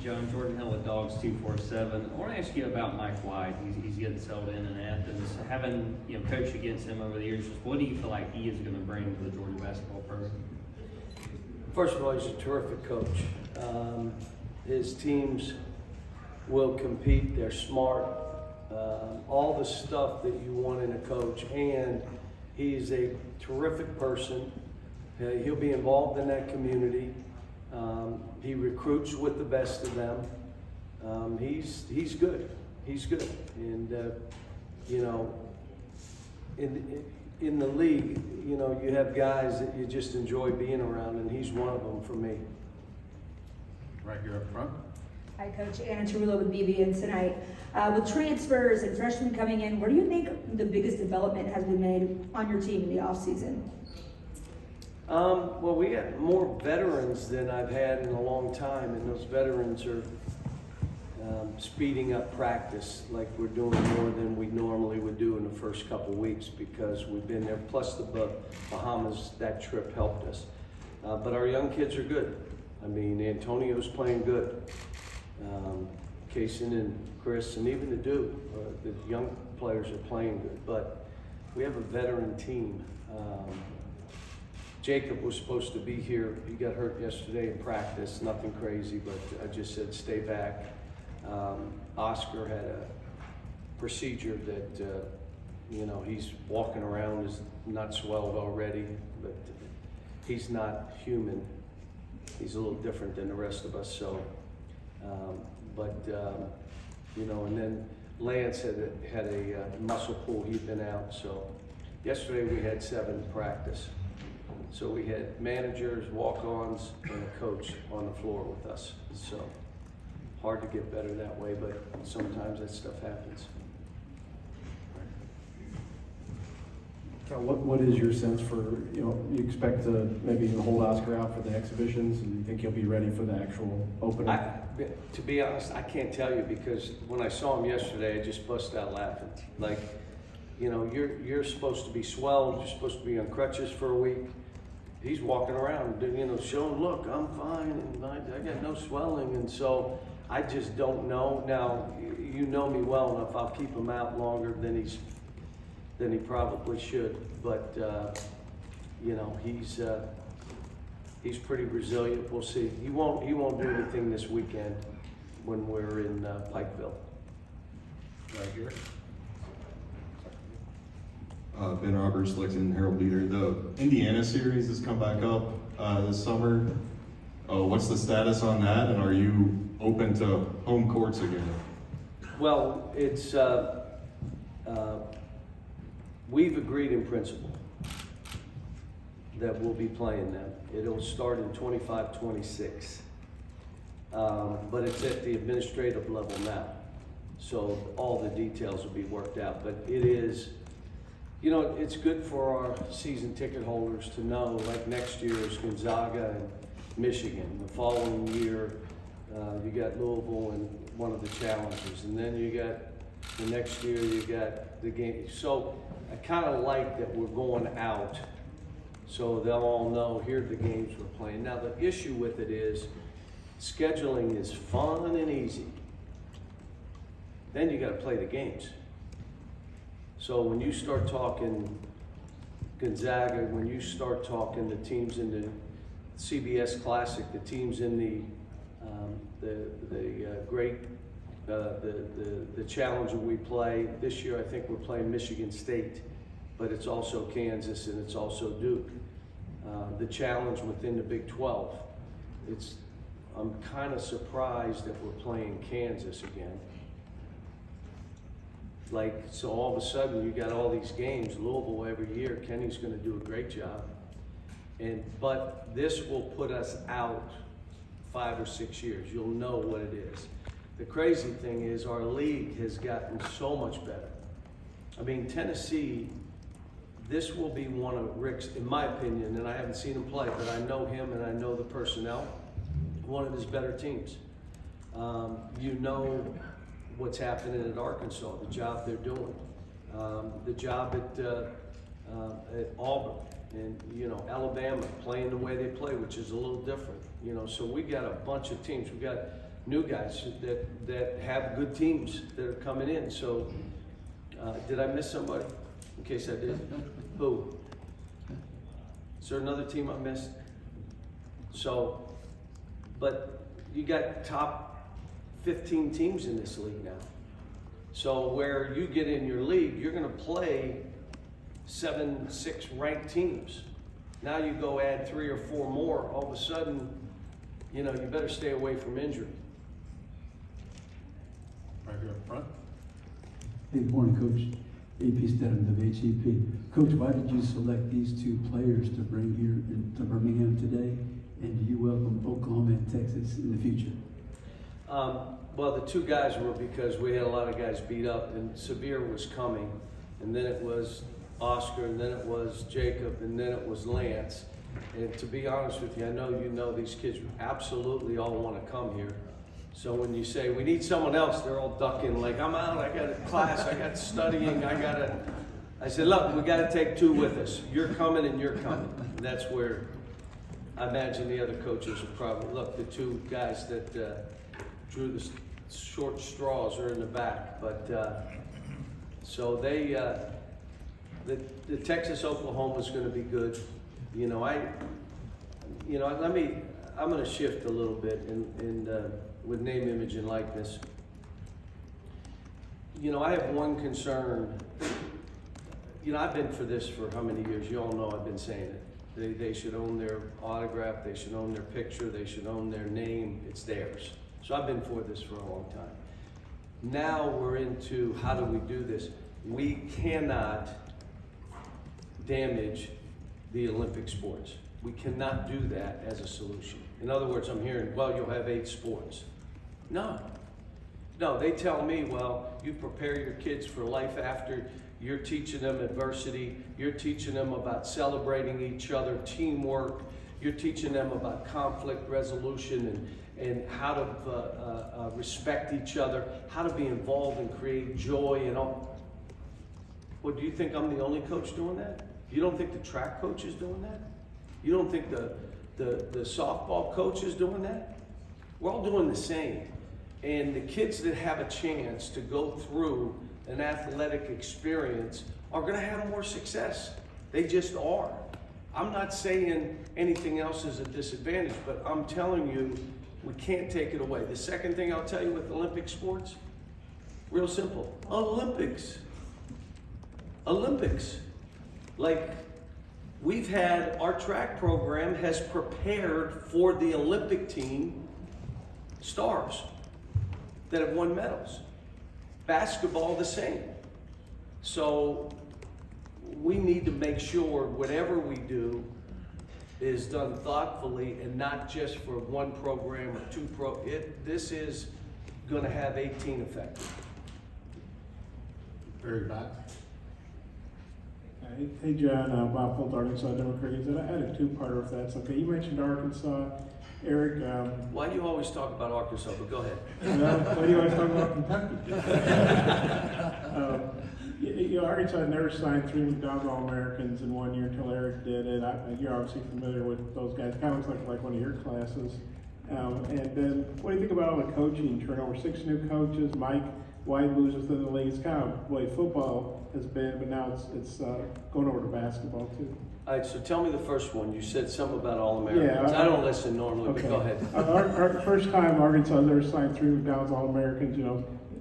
John, Jordan Hill with Dogs 247. I want to ask you about Mike White. He's getting settled in Athens. Having coached against him over the years, just what do you feel like he is going to bring to the Georgia basketball program? First of all, he's a terrific coach. His teams will compete. They're smart. All the stuff that you want in a coach, and he's a terrific person. He'll be involved in that community. He recruits with the best of them. He's good. He's good. And in the league, you have guys that you just enjoy being around, and he's one of them for me. Right here up front. Hi, Coach. Anna Tarullo with BBN tonight. With transfers and freshmen coming in, where do you think the biggest development has been made on your team in the offseason? Well, we got more veterans than I've had in a long time, and those veterans are speeding up practice like we're doing more than we normally would do in the first couple weeks because we've been there. Plus the Bahamas, that trip helped us. But our young kids are good. I mean, Antonio's playing good. Kaysen and Chris and even the Duke, the young players are playing good. But we have a veteran team. Jacob was supposed to be here. He got hurt yesterday in practice. Nothing crazy, but I just said stay back. Oscar had a procedure that, he's walking around, is not swelled already, but he's not human. He's a little different than the rest of us, so, and then Lance had a muscle pull. He'd been out, so yesterday we had 7 practice. So we had managers, walk-ons, and a coach on the floor with us. So hard to get better that way, but sometimes that stuff happens. What is your sense for, you expect to maybe hold Oscar out for the exhibitions, and you think he'll be ready for the actual opening? To be honest, I can't tell you because when I saw him yesterday, I just busted out laughing. Like, you're supposed to be swelled, you're supposed to be on crutches for a week. He's walking around, showing, look, I'm fine, and I got no swelling, and so I just don't know. Now, you know me well enough, I'll keep him out longer than he probably should, but he's pretty resilient. We'll see. He won't do anything this weekend when we're in Pikeville. Right here. Ben Roberts, Lexington Herald Leader. The Indiana series has come back up this summer. What's the status on that, and are you open to home courts again? Well, it's we've agreed in principle that we'll be playing them. It'll start in 25-26, but it's at the administrative level now, so all the details will be worked out. But it is. It's good for our season ticket holders to know, like next year is Gonzaga and Michigan. The following year, you got Louisville and one of the challenges. And then you got, the next year, you got the game. So I kind of like that we're going out so they'll all know, here are the games we're playing. Now, the issue with it is scheduling is fun and easy. Then you got to play the games. So when you start talking Gonzaga, when you start talking the teams in the CBS Classic, the teams in the challenger we play this year, I think we're playing Michigan State, but it's also Kansas and it's also Duke. The challenge within the Big 12. I'm kind of surprised that we're playing Kansas again. So all of a sudden you got all these games, Louisville every year. Kenny's going to do a great job. But this will put us out 5 or 6 years. You'll know what it is. The crazy thing is our league has gotten so much better. I mean, Tennessee, this will be one of Rick's, in my opinion, and I haven't seen him play, but I know him and I know the personnel, one of his better teams. What's happening at Arkansas, the job they're doing, the job at Auburn, and Alabama playing the way they play, which is a little different. So we got a bunch of teams. We got new guys that have good teams that are coming in. So, did I miss somebody? In case I did. Who? Is there another team I missed? So, but you got top 15 teams in this league now. So where you get in your league, you're gonna play 7, 6 ranked teams. Now you go add 3 or 4 more, all of a sudden, you know, you better stay away from injury. Right here up front. Hey, good morning, Coach. AP Stedham of HEP. Coach, why did you select these 2 players to bring here to Birmingham today? And do you welcome Oklahoma and Texas in the future? Well, the 2 guys were because we had a lot of guys beat up, and Severe was coming, and then it was Oscar, and then it was Jacob, and then it was Lance. And to be honest with you, I know you know these kids absolutely all want to come here. So when you say, we need someone else, they're all ducking like, I'm out, I got a class, I got studying, I said, look, we got to take 2 with us. You're coming and you're coming. And that's where I imagine the other coaches are probably, look, the 2 guys that drew the short straws are in the back. But so they, the Texas-Oklahoma is going to be good. You know, I'm going to shift a little bit and with name, image, and likeness. You know, I have one concern. You know, I've been for this for how many years? You all know I've been saying it. They should own their autograph, they should own their picture, they should own their name, it's theirs. So I've been for this for a long time. Now we're into how do we do this? We cannot damage the Olympic sports. We cannot do that as a solution. In other words, I'm hearing, well, you'll have 8 sports. No, they tell me, well, you prepare your kids for life after. You're teaching them adversity. You're teaching them about celebrating each other, teamwork. You're teaching them about conflict resolution and how to respect each other, how to be involved and create joy and all. Well, do you think I'm the only coach doing that? You don't think the track coach is doing that? You don't think the softball coach is doing that? We're all doing the same. And the kids that have a chance to go through an athletic experience are going to have more success. They just are. I'm not saying anything else is a disadvantage, but I'm telling you, we can't take it away. The second thing I'll tell you with Olympic sports, real simple. Olympics. Like, we've had, our track program has prepared for the Olympic team stars that have won medals. Basketball, the same. So we need to make sure whatever we do is done thoughtfully and not just for one program or 2 this is going to have 18 effective. Very back. Hey John, Bob Holt, Arkansas Democrats. I had a 2-parter if that's okay. You mentioned Arkansas. Eric, Why do you always talk about Arkansas? But go ahead. why do you always talk about Kentucky? Arkansas never signed 3 McDonald's All-Americans in 1 year until Eric did it. You're obviously familiar with those guys. Kind of looks like one of your classes. And then, what do you think about all the coaching turnover? 6 new coaches. Mike White moves within the league. It's kind of the way football has been, but now it's going over to basketball too. All right, so tell me the first one. You said something about All-Americans. I don't listen normally, Okay. but go ahead. Our first time Arkansas has ever signed 3 McDonald's All-Americans,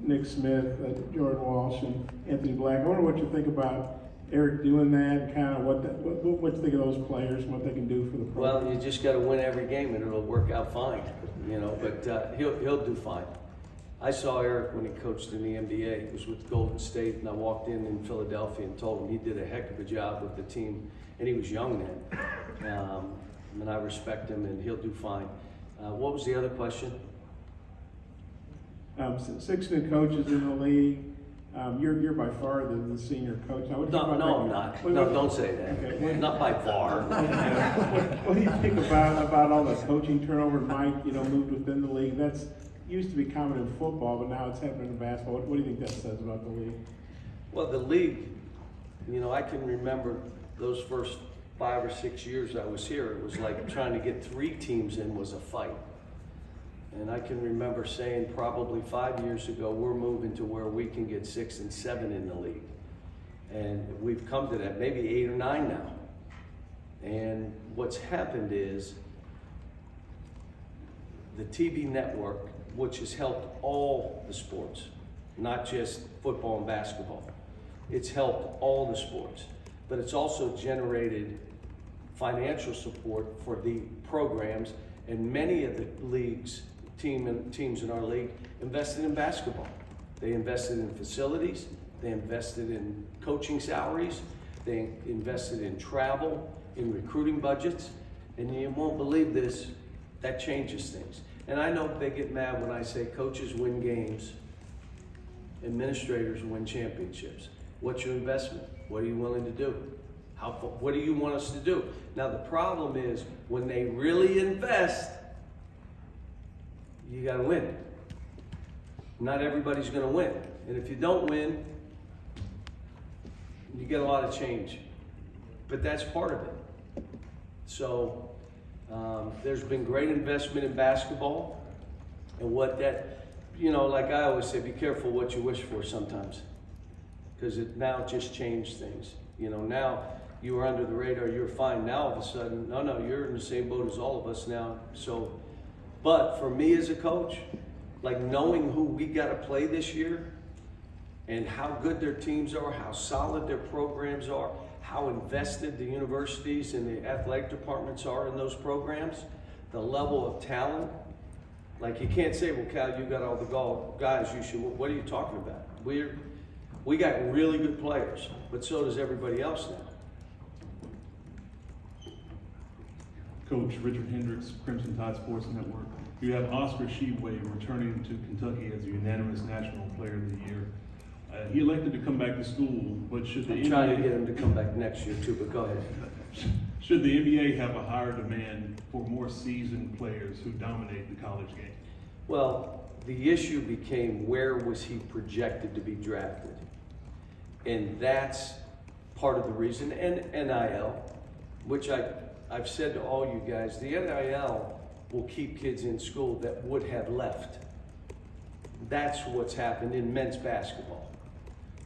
Nick Smith, Jordan Walsh, and Anthony Black. I wonder what you think about Eric doing that, and kind of what you think of those players and what they can do for the program. Well, you just got to win every game and it'll work out fine, but he'll do fine. I saw Eric when he coached in the NBA. He was with Golden State, and I walked in Philadelphia and told him he did a heck of a job with the team, and he was young then. And I respect him, and he'll do fine. What was the other question? 6 new coaches in the league. You're by far the senior coach. Now, what do you think about No, I'm that? not. No, don't say that. Okay. Not by far. What do you think about all the coaching turnover? Mike, moved within the league. That's used to be common in football, but now it's happening in basketball. What do you think that says about the league? Well, the league, I can remember those first 5 or 6 years I was here. It was like trying to get 3 teams in was a fight. And I can remember saying probably 5 years ago, we're moving to where we can get 6 and 7 in the league. And we've come to that, maybe 8 or 9 now. And what's happened is the TV network, which has helped all the sports, not just football and basketball. It's helped all the sports, but it's also generated financial support for the programs, and many of the leagues, teams in our league invested in basketball. They invested in facilities, they invested in coaching salaries, they invested in travel, in recruiting budgets, and you won't believe this, that changes things. And I know they get mad when I say coaches win games, administrators win championships. What's your investment? What are you willing to do? What do you want us to do? Now the problem is when they really invest, you gotta win. Not everybody's gonna win. And if you don't win, you get a lot of change. But that's part of it. So there's been great investment in basketball, and what that, like I always say, be careful what you wish for sometimes, because it now just changed things. Now you were under the radar, you're fine. Now all of a sudden, no, you're in the same boat as all of us now. So, but for me as a coach, like knowing who we got to play this year, and how good their teams are, how solid their programs are, how invested the universities and the athletic departments are in those programs, the level of talent. Like you can't say, well, Cal, you got all the guys, you should, what are you talking about? We got really good players, but so does everybody else now. Coach Richard Hendricks, Crimson Tide Sports Network. You have Oscar Tshiebwe returning to Kentucky as a unanimous National Player of the Year. He elected to come back to school, but should the I'm trying to get him to come back next year too, but go ahead. Should the NBA have a higher demand for more seasoned players who dominate the college game? Well, the issue became where was he projected to be drafted? And that's part of the reason. And NIL, which I've said to all you guys, the NIL will keep kids in school that would have left. That's what's happened in men's basketball.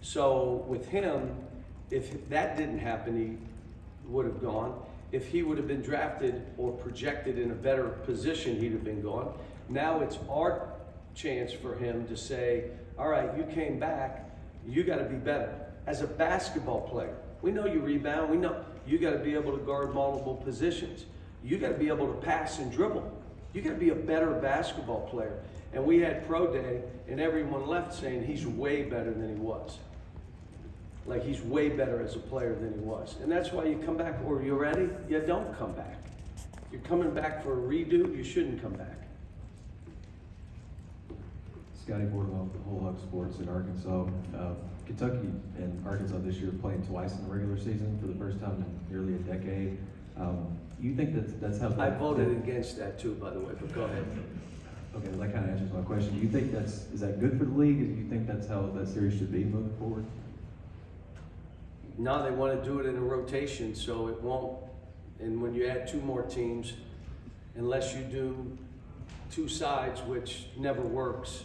So with him, if that didn't happen, he would have gone. If he would have been drafted or projected in a better position, he'd have been gone. Now it's our chance for him to say, all right, you came back, you got to be better. As a basketball player, we know you rebound, we know you got to be able to guard multiple positions. You got to be able to pass and dribble. You got to be a better basketball player. And we had pro day, and everyone left saying he's way better than he was. Like he's way better as a player than he was. And that's why you come back, or you're ready, you don't come back. You're coming back for a redo, you shouldn't come back. Scotty Bordelon with the Whole Hog Sports in Arkansas. Kentucky and Arkansas this year playing twice in the regular season for the first time in nearly a decade. You think that's how? I voted against that too, by the way, but go ahead. Okay, well, that kind of answers my question. Do you think is that good for the league? Do you think that's how that series should be moving forward? No, they want to do it in a rotation, so it won't. And when you add 2 more teams, unless you do 2 sides, which never works,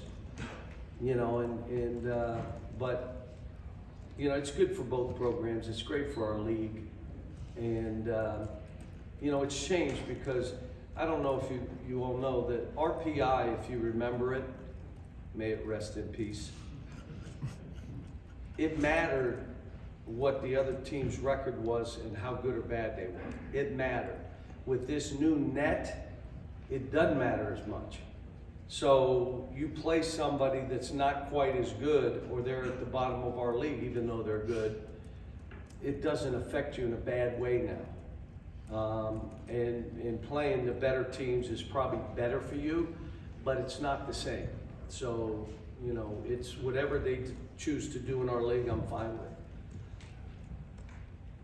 but it's good for both programs. It's great for our league, and it's changed because I don't know if you all know that RPI, if you remember it, may it rest in peace. It mattered what the other team's record was and how good or bad they were. It mattered. With this new net, it doesn't matter as much. So you play somebody that's not quite as good, or they're at the bottom of our league, even though they're good, it doesn't affect you in a bad way now. And playing the better teams is probably better for you, but it's not the same. So, it's whatever they choose to do in our league, I'm fine with.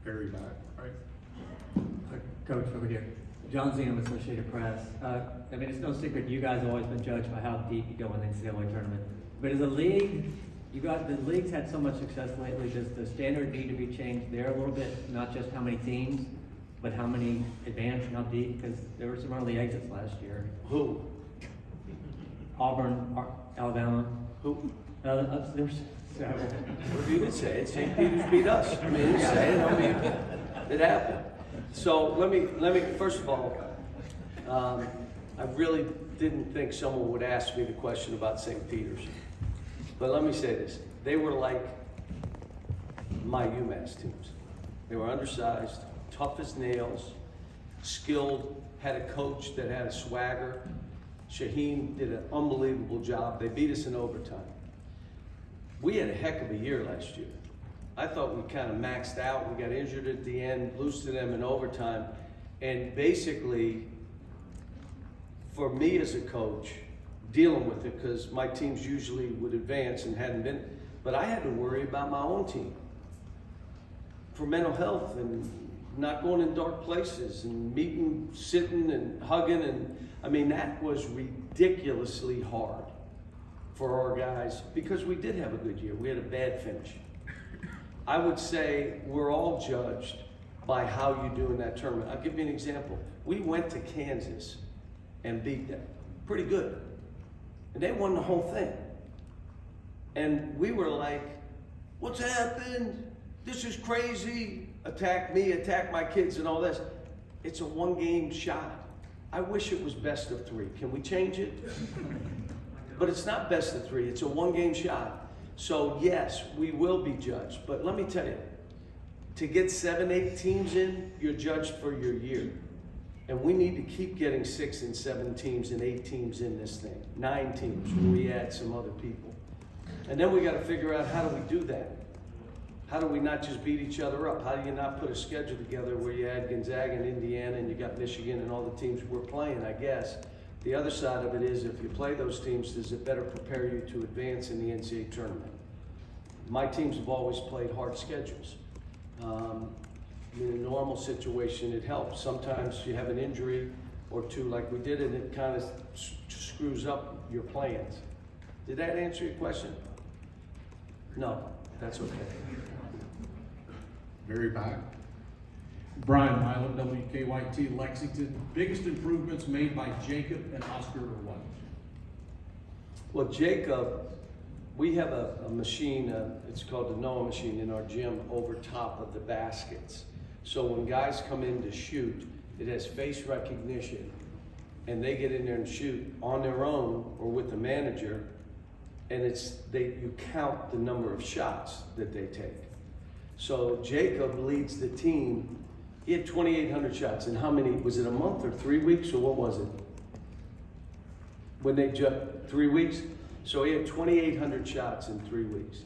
Barry back, right? Coach, over here. John Zeno, Associated Press. It's no secret you guys have always been judged by how deep you go in the NCAA tournament. But as a league, the league's had so much success lately. Does the standard need to be changed there a little bit? Not just how many teams, but how many advance and how deep? Because there were some early exits last year. Who? Auburn, Alabama. Who? There's several. Well, you could say it. St. Peter's beat us. I mean, you say it. I mean, it happened. So let me. First of all, I really didn't think someone would ask me the question about St. Peter's. But let me say this: they were like my UMass teams. They were undersized, tough as nails, skilled, had a coach that had a swagger. Shaheen did an unbelievable job. They beat us in overtime. We had a heck of a year last year. I thought we kind of maxed out. We got injured at the end, lost to them in overtime. And basically, for me as a coach, dealing with it, because my teams usually would advance and hadn't been, but I had to worry about my own team for mental health and not going in dark places and meeting, sitting and hugging. And I mean, that was ridiculously hard for our guys because we did have a good year. We had a bad finish. I would say we're all judged by how you do in that tournament. I'll give you an example. We went to Kansas and beat them pretty good. And they won the whole thing. And we were like, what's happened? This is crazy. Attack me, attack my kids and all this. It's a one-game shot. I wish it was best of 3. Can we change it? But it's not best of 3. It's a one-game shot. So yes, we will be judged. But let me tell you, to get 7, 8 teams in, you're judged for your year. And we need to keep getting 6 and 7 teams and 8 teams in this thing. 9 teams when we add some other people. And then we got to figure out, how do we do that? How do we not just beat each other up? How do you not put a schedule together where you add Gonzaga and Indiana and you got Michigan and all the teams we're playing, I guess. The other side of it is, if you play those teams, does it better prepare you to advance in the NCAA tournament? My teams have always played hard schedules. In a normal situation, it helps. Sometimes you have an injury or two like we did, and it kind of screws up your plans. Did that answer your question? No, that's okay. Very back. Brian Highland, WKYT Lexington. Biggest improvements made by Jacob and Oscar or what? Well, Jacob, we have a machine, it's called the Noah machine in our gym over top of the baskets. So when guys come in to shoot, it has face recognition, and they get in there and shoot on their own or with the manager, and you count the number of shots that they take. So Jacob leads the team. He had 2,800 shots. And how many, was it a month or 3 weeks, or what was it? When they jumped 3 weeks? So he had 2,800 shots in 3 weeks.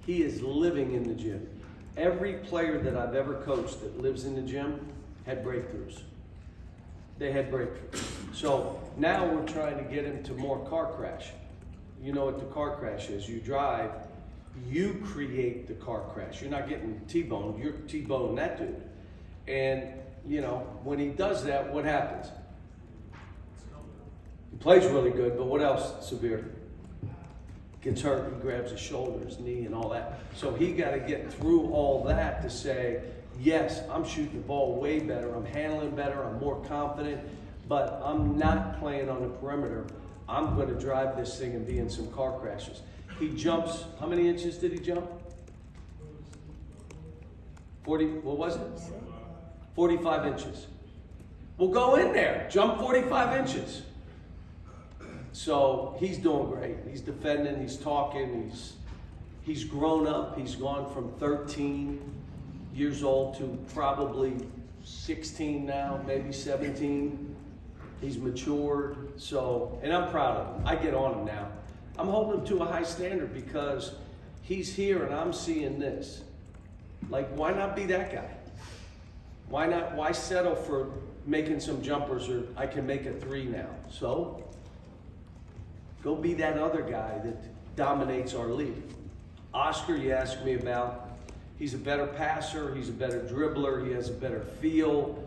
He is living in the gym. Every player that I've ever coached that lives in the gym had breakthroughs. They had breakthroughs. So now we're trying to get him to more car crash. You know what the car crash is. You drive, you create the car crash. You're not getting T-boned, you're T-boning that dude. And, you know, when he does that, what happens? He plays really good, but what else severe? Gets hurt, he grabs his shoulder, his knee, and all that. So he got to get through all that to say, yes, I'm shooting the ball way better, I'm handling better, I'm more confident, but I'm not playing on the perimeter. I'm going to drive this thing and be in some car crashes. He jumps, how many inches did he jump? 40, what was it? 45 inches. Well, go in there, jump 45 inches. So he's doing great. He's defending, he's talking, he's grown up. He's gone from 13 years old to probably 16 now, maybe 17. He's matured, so, and I'm proud of him. I get on him now. I'm holding him to a high standard because he's here and I'm seeing this. Like, why not be that guy? Why settle for making some jumpers, or I can make a 3 now? So, go be that other guy that dominates our league. Oscar, you asked me about, he's a better passer, he's a better dribbler, he has a better feel,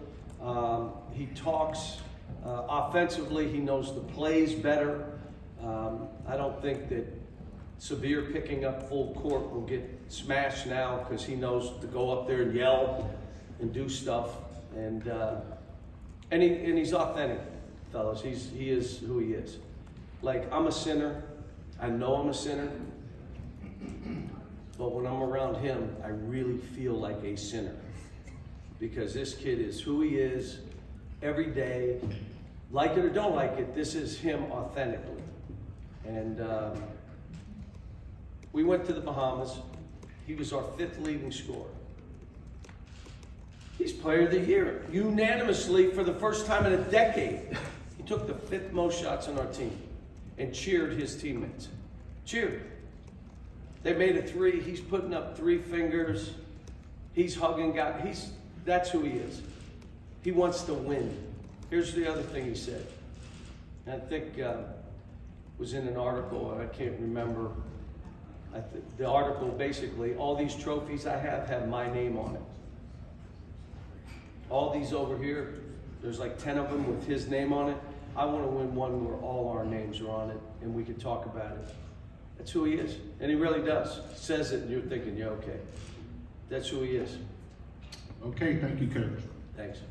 he talks offensively, he knows the plays better. I don't think that Severe picking up full court will get smashed now because he knows to go up there and yell and do stuff. And he's authentic, fellas. He is who he is. Like, I'm a sinner. I know I'm a sinner. But when I'm around him, I really feel like a sinner. Because this kid is who he is every day. Like it or don't like it, this is him authentically. And we went to the Bahamas. He was our 5th leading scorer. He's player of the year, unanimously for the first time in a decade. He took the 5th most shots on our team and cheered his teammates. Cheered. They made a 3. He's putting up 3 fingers. He's hugging guys. That's who he is. He wants to win. Here's the other thing he said. And I think was in an article, I can't remember. The article basically, all these trophies I have my name on it. All these over here, there's like 10 of them with his name on it. I want to win one where all our names are on it and we can talk about it. That's who he is. And he really does. Says it and you're thinking, yeah, okay. That's who he is. Okay, thank you, Coach. Thanks.